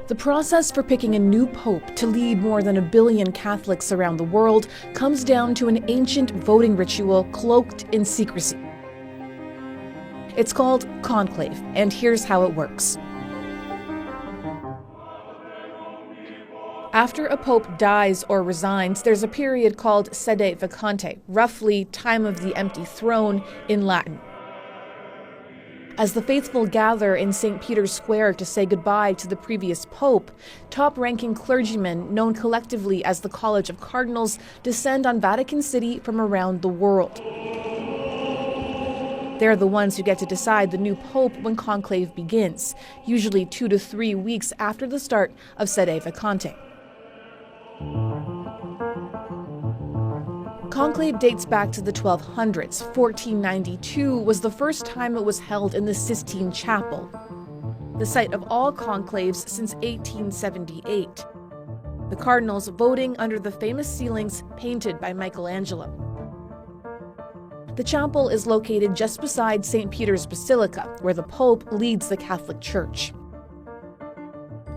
The process for picking a new pope to lead more than 1 billion Catholics around the world comes down to an ancient voting ritual cloaked in secrecy. It's called conclave, and here's how it works. After a pope dies or resigns, there's a period called sede vacante, roughly time of the empty throne in Latin. As the faithful gather in St. Peter's Square to say goodbye to the previous pope, top-ranking clergymen, known collectively as the College of Cardinals, descend on Vatican City from around the world. They're the ones who get to decide the new pope when conclave begins, usually 2 to 3 weeks after the start of sede vacante. Conclave dates back to the 1200s. 1492 was the first time it was held in the Sistine Chapel, the site of all conclaves since 1878. The cardinals voting under the famous ceilings painted by Michelangelo. The chapel is located just beside St. Peter's Basilica, where the Pope leads the Catholic Church.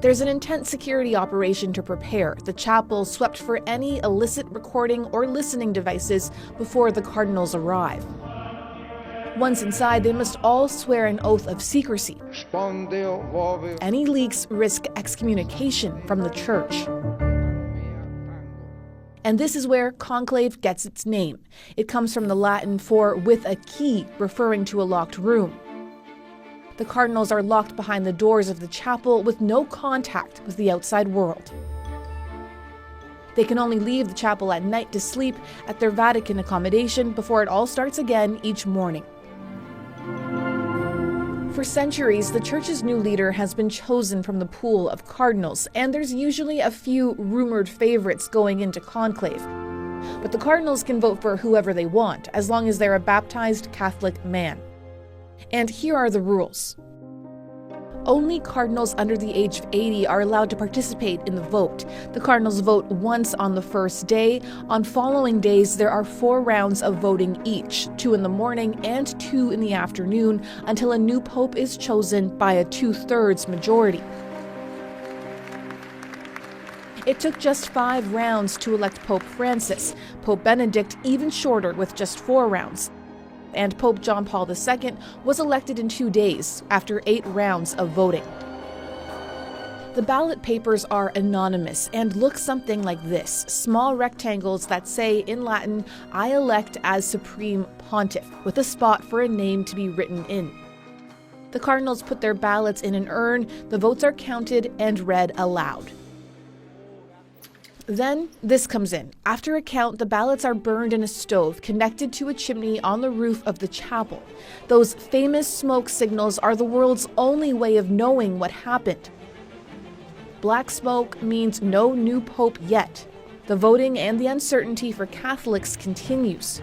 There's an intense security operation to prepare. The chapel swept for any illicit recording or listening devices before the cardinals arrive. Once inside, they must all swear an oath of secrecy. Any leaks risk excommunication from the church. And this is where conclave gets its name. It comes from the Latin for with a key, referring to a locked room. The cardinals are locked behind the doors of the chapel with no contact with the outside world. They can only leave the chapel at night to sleep at their Vatican accommodation before it all starts again each morning. For centuries, the church's new leader has been chosen from the pool of cardinals, and there's usually a few rumored favorites going into conclave. But the cardinals can vote for whoever they want, as long as they're a baptized Catholic man. And here are the rules. Only cardinals under the age of 80 are allowed to participate in the vote. The cardinals vote once on the first day. On following days, there are 4 rounds of voting each, 2 in the morning and 2 in the afternoon, until a new pope is chosen by a 2/3 majority. It took just 5 rounds to elect Pope Francis, Pope Benedict even shorter with just 4 rounds. And Pope John Paul II was elected in 2 days after 8 rounds of voting. The ballot papers are anonymous and look something like this, small rectangles that say in Latin, "I elect as Supreme Pontiff," with a spot for a name to be written in. The cardinals put their ballots in an urn, the votes are counted and read aloud. Then this comes in. After a count, the ballots are burned in a stove connected to a chimney on the roof of the chapel. Those famous smoke signals are the world's only way of knowing what happened. Black smoke means no new pope yet. The voting and the uncertainty for Catholics continues.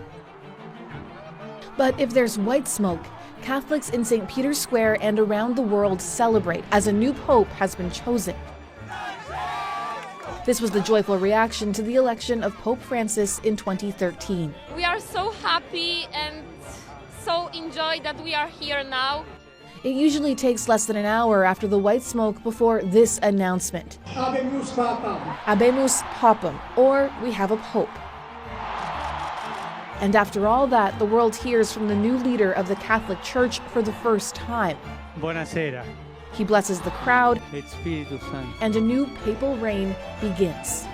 But if there's white smoke, Catholics in St. Peter's Square and around the world celebrate as a new pope has been chosen. This was the joyful reaction to the election of Pope Francis in 2013. We are so happy and so enjoyed that we are here now. It usually takes less than an hour after the white smoke before this announcement. Habemus Papam. Habemus Papam, or we have a pope. And after all that, the world hears from the new leader of the Catholic Church for the first time. Buonasera. He blesses the crowd, Et Spiritus Sancto. and a new papal reign begins.